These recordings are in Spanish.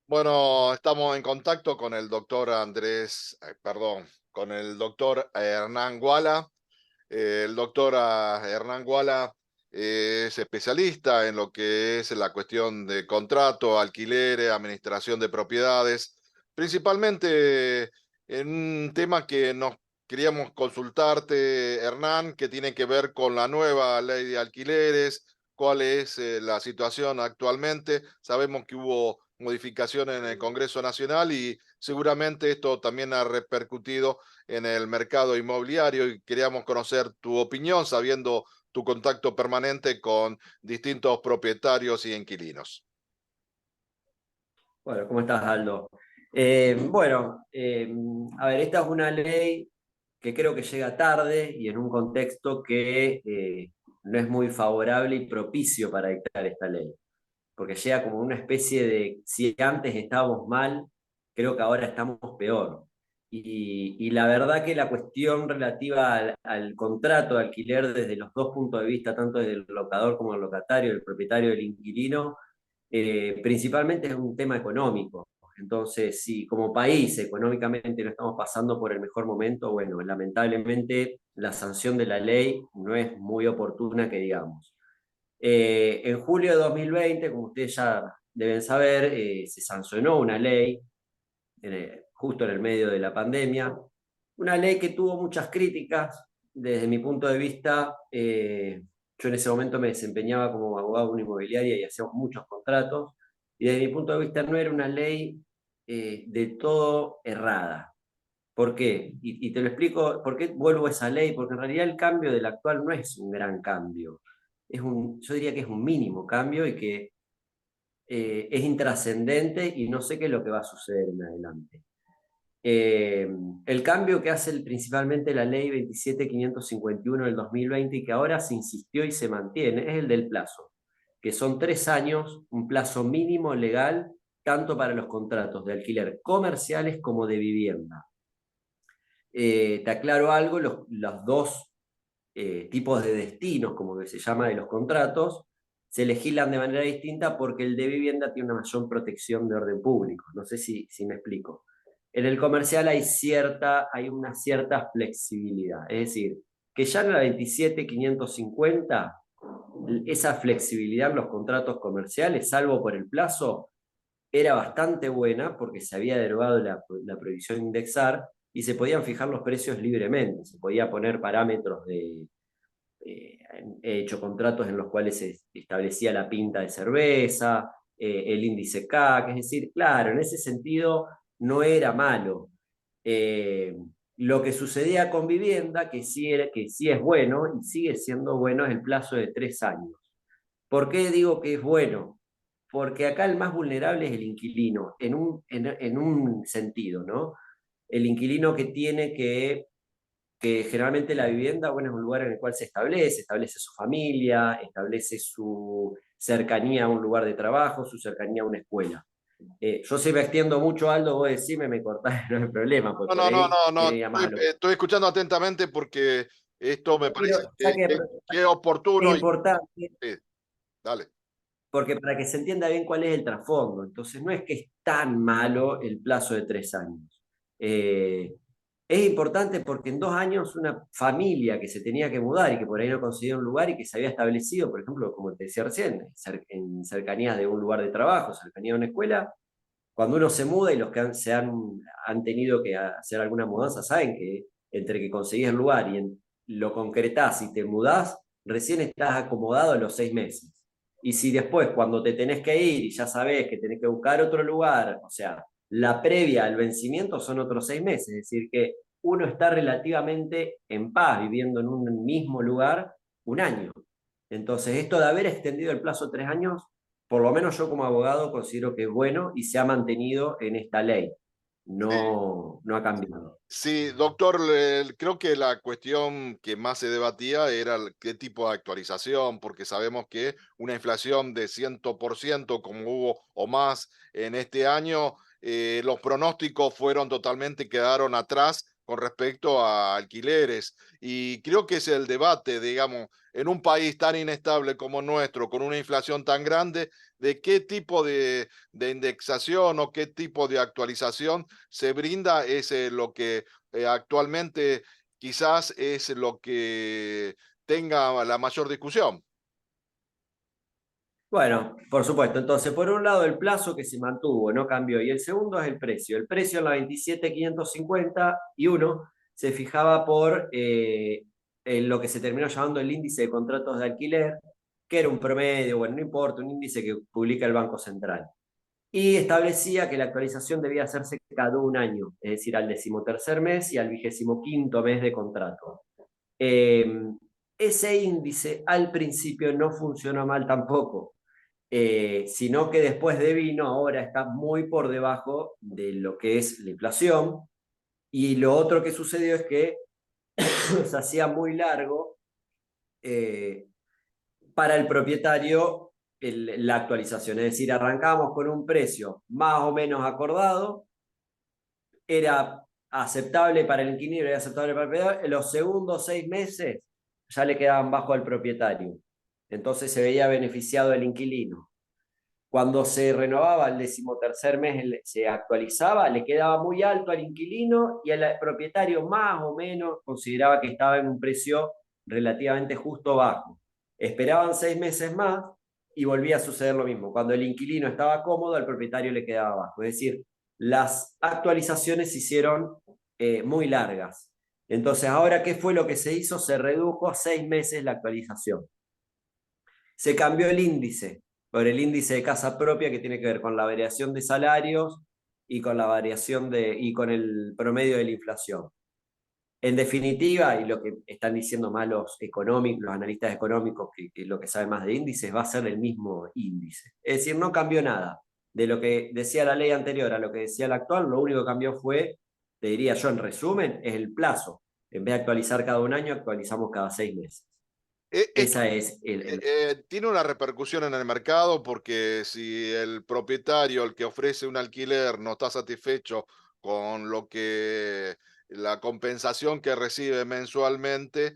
Bueno, estamos en contacto con el doctor con el doctor Hernán Guala. El doctor Hernán Guala es especialista en lo que es la cuestión de contrato, alquileres, administración de propiedades, principalmente en un tema que nos queríamos consultarte, Hernán, que tiene que ver con la nueva ley de alquileres, cuál es la situación actualmente. Sabemos que hubo modificaciones en el Congreso Nacional y seguramente esto también ha repercutido en el mercado inmobiliario y queríamos conocer tu opinión, sabiendo tu contacto permanente con distintos propietarios y inquilinos. Bueno, ¿cómo estás, Aldo? A ver, esta es una ley que creo que llega tarde y en un contexto que no es muy favorable y propicio para dictar esta ley, porque llega como una especie de, si antes estábamos mal, creo que ahora estamos peor. Y la verdad que la cuestión relativa al contrato de alquiler desde los dos puntos de vista, tanto del locador como del locatario, del propietario, del inquilino, principalmente es un tema económico. Entonces, si como país económicamente no estamos pasando por el mejor momento, bueno, lamentablemente la sanción de la ley no es muy oportuna, que digamos. En julio de 2020, como ustedes ya deben saber, se sancionó una ley justo en el medio de la pandemia, una ley que tuvo muchas críticas. Desde mi punto de vista, yo en ese momento me desempeñaba como abogado de una inmobiliaria y hacíamos muchos contratos, y desde mi punto de vista no era una ley de todo errada. ¿Por qué? Y te lo explico, ¿por qué vuelvo a esa ley? Porque en realidad el cambio del actual no es un gran cambio. Yo diría que es un mínimo cambio y que es intrascendente y no sé qué es lo que va a suceder en adelante. Eh, el cambio que hace principalmente la ley 27.551 del 2020 y que ahora se insistió y se mantiene es el del plazo, que son 3 años, un plazo mínimo legal, tanto para los contratos de alquiler comerciales como de vivienda. Te aclaro algo, los dos tipos de destinos, como que se llama, de los contratos, se legislan de manera distinta porque el de vivienda tiene una mayor protección de orden público. No sé si me explico. En el comercial hay una cierta flexibilidad. Es decir, que ya en la 27.550, esa flexibilidad en los contratos comerciales, salvo por el plazo, era bastante buena porque se había derogado la prohibición de indexar y se podían fijar los precios libremente. Se podía poner parámetros he hecho contratos en los cuales se establecía la pinta de cerveza, el índice CAC, es decir, claro, en ese sentido no era malo. Eh, lo que sucedía con vivienda, que sí es bueno y sigue siendo bueno, es el plazo de 3 años. ¿Por qué digo que es bueno? Porque acá el más vulnerable es el inquilino, en un sentido, ¿no? El inquilino que tiene que generalmente la vivienda, bueno, es un lugar en el cual establece su familia, establece su cercanía a un lugar de trabajo, su cercanía a una escuela. Yo sé me extiendo mucho, Aldo, vos decime, me cortás, no hay problema, porque No, por no, no, ahí no, no. quería más a lo Estoy escuchando atentamente porque esto me no quiero, parece ya que que es es oportuno y importante, sí, dale. porque para que se entienda bien cuál es el trasfondo. Entonces, no es que es tan malo el plazo de 3 años. Eh, es importante porque en 2 años una familia que se tenía que mudar y que por ahí no conseguía un lugar y que se había establecido, por ejemplo, como te decía recién, en cercanías de un lugar de trabajo, cercanía de una escuela, cuando uno se muda y los que han tenido que hacer alguna mudanza saben que entre que conseguís el lugar lo concretás y te mudás, recién estás acomodado a los 6 meses. Y si después, cuando te tenés que ir y ya sabés que tenés que buscar otro lugar, o sea, la previa al vencimiento son otros 6 meses, es decir, que uno está relativamente en paz viviendo en un mismo lugar un año. Entonces, esto de haber extendido el plazo 3 años, por lo menos yo como abogado considero que es bueno y se ha mantenido en esta ley. Sí, No ha cambiado. sí, doctor, creo que la cuestión que más se debatía era qué tipo de actualización, porque sabemos que una inflación de 100% como hubo o más en este año, los pronósticos quedaron atrás con respecto a alquileres. Y creo que es el debate, digamos, en un país tan inestable como nuestro, con una inflación tan grande, de qué tipo de indexación o qué tipo de actualización se brinda, es lo que actualmente quizás es lo que tenga la mayor discusión. Bueno, por supuesto. Entonces, por un lado, el plazo que se mantuvo, no cambió. Y el segundo es el precio. El precio en la 27.551 se fijaba por en lo que se terminó llamando el índice de contratos de alquiler, que era un promedio, bueno, no importa, un índice que publica el Banco Central. Y establecía que la actualización debía hacerse cada un año, es decir, al 13.º mes y al 25.º mes de contrato. Eh, Ese índice al principio no funcionó mal tampoco, sino que después de vino ahora está muy por debajo de lo que es la inflación. Y lo otro que sucedió es que se hacía muy largo eh, para el propietario la actualización. Es decir, arrancamos con un precio más o menos acordado, era aceptable para el inquilino y aceptable para el propietario. En los segundos 6 meses ya le quedaban bajo al propietario. Entonces se veía beneficiado el inquilino. Cuando se renovaba el 13.º mes, se actualizaba, le quedaba muy alto al inquilino y al propietario más o menos consideraba que estaba en un precio relativamente justo bajo. Esperaban 6 meses más y volvía a suceder lo mismo. Cuando el inquilino estaba cómodo, al propietario le quedaba bajo. Es decir, las actualizaciones se hicieron muy largas. Entonces, ahora, ¿qué fue lo que se hizo? Se redujo a 6 meses la actualización. Se cambió el índice por el índice de casa propia, que tiene que ver con la variación de salarios y con la variación y con el promedio de la inflación. En definitiva, y lo que están diciendo más los económicos, los analistas económicos, que lo que saben más de índices, va a ser el mismo índice. Es decir, no cambió nada. De lo que decía la ley anterior a lo que decía la actual, lo único que cambió fue, te diría yo en resumen, es el plazo. En vez de actualizar cada un año, actualizamos cada 6 meses. Esto Esa es tiene una repercusión en el mercado porque si el propietario, el que ofrece un alquiler, no está satisfecho con lo que la compensación que recibe mensualmente,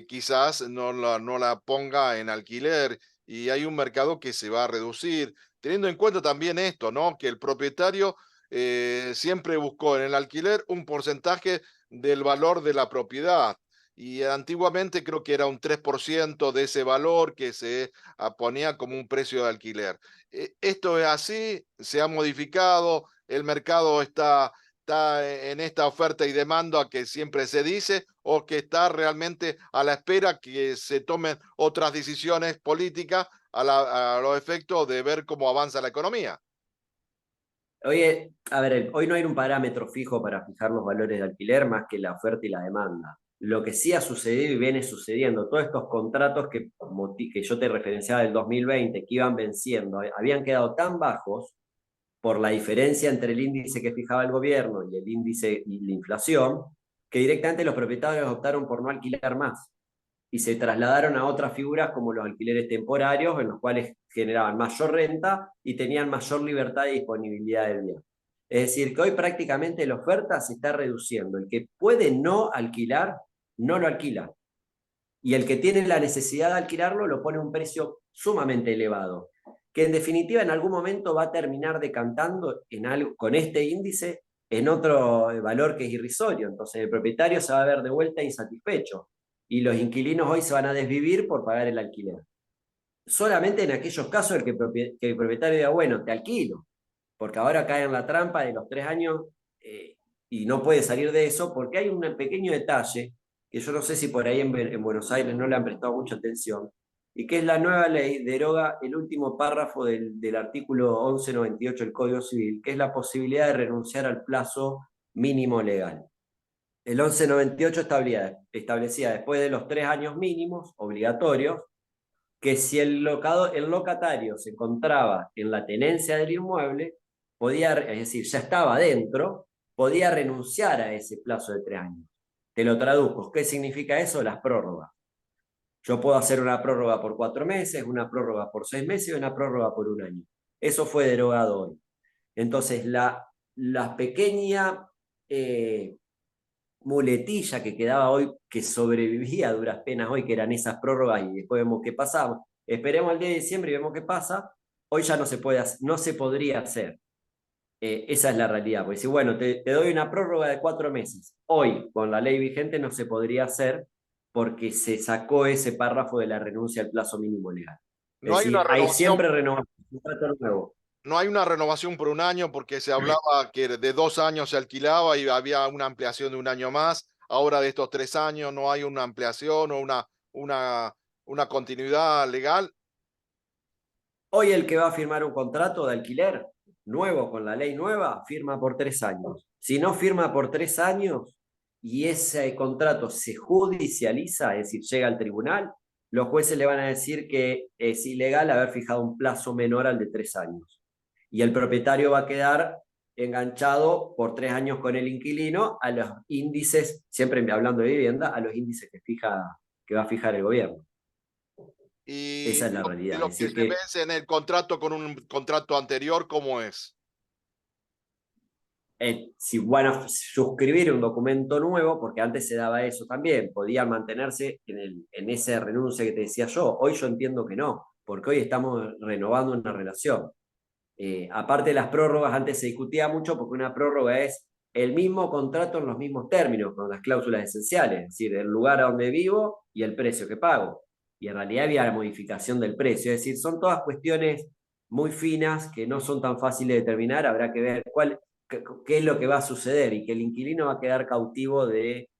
quizás no la ponga en alquiler y hay un mercado que se va a reducir, teniendo en cuenta también esto, ¿no? Que el propietario siempre buscó en el alquiler un porcentaje del valor de la propiedad y antiguamente creo que era un 3% de ese valor que se ponía como un precio de alquiler. ¿Esto es así? ¿Se ha modificado? ¿El mercado está en esta oferta y demanda que siempre se dice o que está realmente a la espera que se tomen otras decisiones políticas a los efectos de ver cómo avanza la economía? Oye, a ver, hoy no hay un parámetro fijo para fijar los valores de alquiler más que la oferta y la demanda. Lo que sí ha sucedido y viene sucediendo, todos estos contratos que yo te referenciaba del 2020, que iban venciendo, habían quedado tan bajos por la diferencia entre el índice que fijaba el gobierno y el índice y la inflación, que directamente los propietarios optaron por no alquilar más y se trasladaron a otras figuras como los alquileres temporarios, en los cuales generaban mayor renta y tenían mayor libertad de disponibilidad del bien. Es decir, que hoy prácticamente la oferta se está reduciendo. El que puede no alquilar, no lo alquila. Y el que tiene la necesidad de alquilarlo lo pone a un precio sumamente elevado, que en definitiva en algún momento va a terminar decantando en algo, con este índice en otro valor que es irrisorio. Entonces el propietario se va a ver de vuelta insatisfecho y los inquilinos hoy se van a desvivir por pagar el alquiler. Solamente en aquellos casos que el propietario diga, bueno, te alquilo, porque ahora cae en la trampa de los 3 años eh, y no puede salir de eso, porque hay un pequeño detalle que yo no sé si por ahí en Buenos Aires no le han prestado mucha atención, y que es la nueva ley deroga el último párrafo del artículo 1198 del Código Civil, que es la posibilidad de renunciar al plazo mínimo legal. El 1198 establecía después de los 3 años mínimos obligatorios, que si el locatario se encontraba en la tenencia del inmueble, podía, es decir, ya estaba dentro, podía renunciar a ese plazo de 3 años. Te lo traduzco. ¿Qué significa eso? Las prórrogas. Yo puedo hacer una prórroga por 4 meses, una prórroga por 6 meses y una prórroga por un año. Eso fue derogado hoy. Entonces, la pequeña muletilla que quedaba hoy, que sobrevivía a duras penas hoy, que eran esas prórrogas y después vemos qué pasaba. Esperemos el día de diciembre y vemos qué pasa. Hoy ya no se puede, no se podría hacer. Esa es la realidad. Porque si, bueno, te doy una prórroga de 4 meses. Hoy, con la ley vigente, no se podría hacer porque se sacó ese párrafo de la renuncia al plazo mínimo legal. No Es hay una decir, hay renovación, siempre renovación, contrato nuevo. no hay una renovación por un año porque se hablaba que de 2 años se alquilaba y había una ampliación de un año más. Ahora de estos 3 años no hay una ampliación o una, una continuidad legal. Hoy el que va a firmar un contrato de alquiler nuevo con la ley nueva, firma por 3 años. Si no firma por 3 años y ese contrato se judicializa, es decir, llega al tribunal, los jueces le van a decir que es ilegal haber fijado un plazo menor al de 3 años. Y el propietario va a quedar enganchado por 3 años con el inquilino a los índices, siempre hablando de vivienda, a los índices que va a fijar el gobierno. Y Esa es la y realidad. lo Es que decir, se que vence en el contrato con un contrato anterior, ¿cómo es? si van a suscribir un documento nuevo, porque antes se daba eso también, podían mantenerse en esa renuncia que te decía yo. Hoy yo entiendo que no, porque hoy estamos renovando una relación. Aparte de las prórrogas, antes se discutía mucho porque una prórroga es el mismo contrato en los mismos términos, con las cláusulas esenciales, es decir, el lugar a donde vivo y el precio que pago. Y en realidad había la modificación del precio, es decir, son todas cuestiones muy finas que no son tan fáciles de determinar, habrá que ver qué es lo que va a suceder y que el inquilino va a quedar cautivo de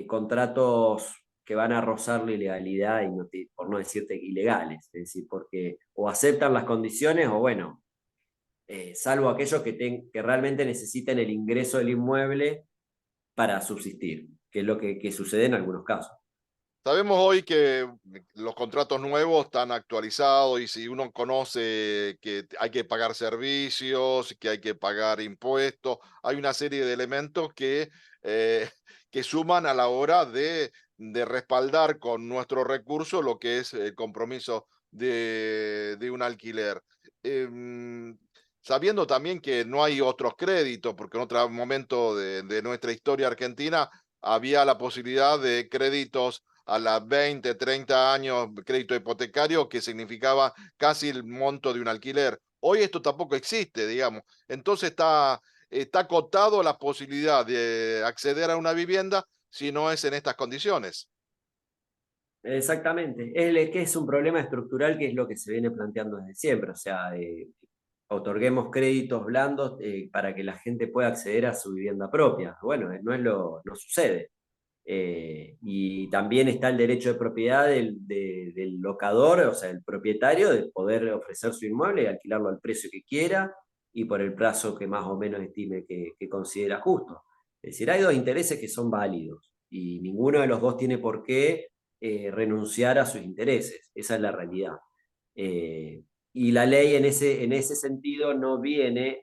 contratos que van a rozar la ilegalidad y no por no decirte ilegales, es decir, porque o aceptan las condiciones o bueno, salvo aquellos que realmente necesiten el ingreso del inmueble para subsistir, que es lo que sucede en algunos casos. Sabemos hoy que los contratos nuevos están actualizados y si uno conoce que hay que pagar servicios, que hay que pagar impuestos, hay una serie de elementos eh, que suman a la hora de respaldar con nuestro recurso lo que es el compromiso de un alquiler. Em, Sabiendo también que no hay otros créditos, porque en otro momento de nuestra historia argentina había la posibilidad de créditos a las 20, 30 años crédito hipotecario, que significaba casi el monto de un alquiler. Hoy esto tampoco existe, digamos. Entonces está acotado la posibilidad de acceder a una vivienda si no es en estas condiciones. Exactamente, que es un problema estructural que es lo que se viene planteando desde siempre, o sea, otorguemos créditos blandos para que la gente pueda acceder a su vivienda propia. Bueno, no sucede. Y también está el derecho de propiedad del locador, o sea, el propietario, de poder ofrecer su inmueble y alquilarlo al precio que quiera y por el plazo que más o menos estime que considera justo. Es decir, hay dos intereses que son válidos y ninguno de los dos tiene por qué renunciar a sus intereses. Esa es la realidad. Eh, y la ley en ese sentido no viene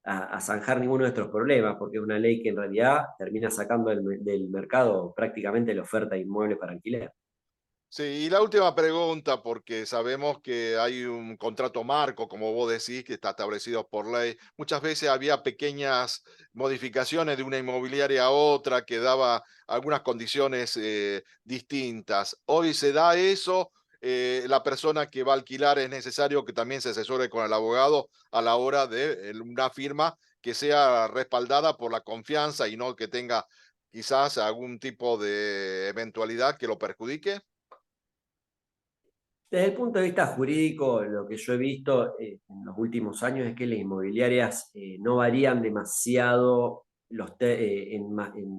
a zanjar ninguno de estos problemas, porque es una ley que en realidad termina sacando del mercado prácticamente la oferta de inmuebles para alquiler. Sí, y la última pregunta, porque sabemos que hay un contrato marco, como vos decís, que está establecido por ley. Muchas veces había pequeñas modificaciones de una inmobiliaria a otra que daba algunas condiciones distintas. Hoy se da eso. La persona que va a alquilar es necesario que también se asesore con el abogado a la hora de una firma que sea respaldada por la confianza y no que tenga quizás algún tipo de eventualidad que lo perjudique. Desde el punto de vista jurídico, lo que yo he visto en los últimos años es que las inmobiliarias no varían demasiado en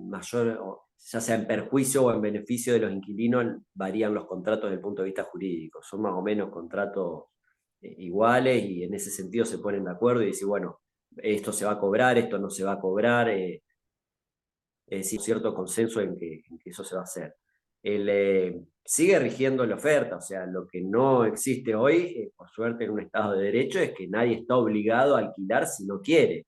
mayor, ya sea en perjuicio o en beneficio de los inquilinos, varían los contratos desde el punto de vista jurídico. Son más o menos contratos iguales y en ese sentido se ponen de acuerdo y dicen, bueno, esto se va a cobrar, esto no se va a cobrar. Es decir, cierto consenso en que eso se va a hacer. Sigue rigiendo la oferta, o sea, lo que no existe hoy, por suerte en un Estado de Derecho, es que nadie está obligado a alquilar si no quiere.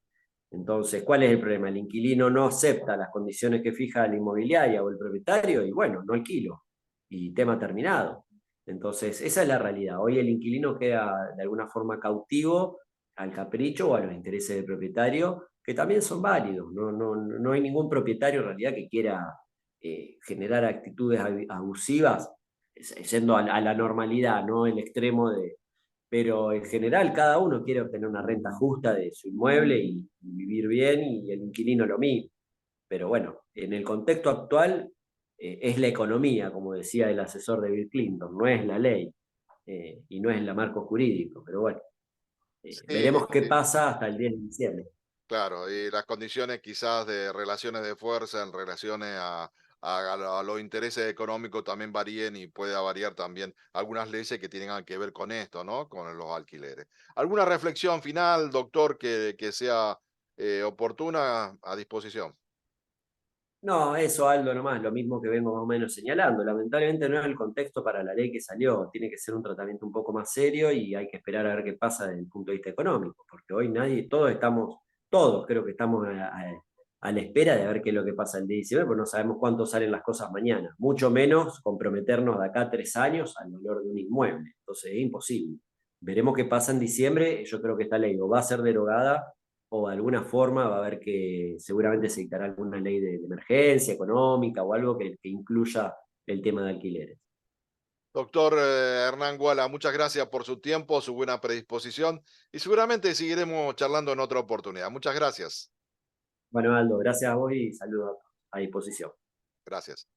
Entonces, ¿cuál es el problema? El inquilino no acepta las condiciones que fija la inmobiliaria o el propietario y bueno, no alquilo. Y tema terminado. Entonces, esa es la realidad. Hoy el inquilino queda de alguna forma cautivo al capricho o a los intereses del propietario, que también son válidos. No hay ningún propietario en realidad que quiera generar actitudes abusivas, yendo a la normalidad, no el extremo pero en general cada uno quiere obtener una renta justa de su inmueble y vivir bien, y el inquilino lo mismo. Pero bueno, en el contexto actual es la economía, como decía el asesor de Bill Clinton, no es la ley y no es el marco jurídico. Pero bueno, Sí, veremos qué pasa hasta el 10 de diciembre. claro, y las condiciones quizás de relaciones de fuerza en relaciones a los intereses económicos también varíen y pueda variar también algunas leyes que tengan que ver con esto, ¿no? Con los alquileres. ¿Alguna reflexión final, doctor, que sea oportuna a disposición? No, eso, Aldo, nomás, lo mismo que vengo más o menos señalando. Lamentablemente no es el contexto para la ley que salió. Tiene que ser un tratamiento un poco más serio y hay que esperar a ver qué pasa desde el punto de vista económico, porque hoy nadie, todos creo que estamos a la espera de ver qué es lo que pasa el día de diciembre, porque no sabemos cuánto salen las cosas mañana, mucho menos comprometernos de acá a 3 años al valor de un inmueble. Entonces es imposible. Veremos qué pasa en diciembre. Yo creo que esta ley o va a ser derogada o de alguna forma va a haber que seguramente se dictará alguna ley de emergencia económica o algo que incluya el tema de alquileres. Doctor Hernán Guala, muchas gracias por su tiempo, su buena predisposición y seguramente seguiremos charlando en otra oportunidad. Muchas gracias. Bueno, Aldo, gracias a vos y saludos a disposición. Gracias.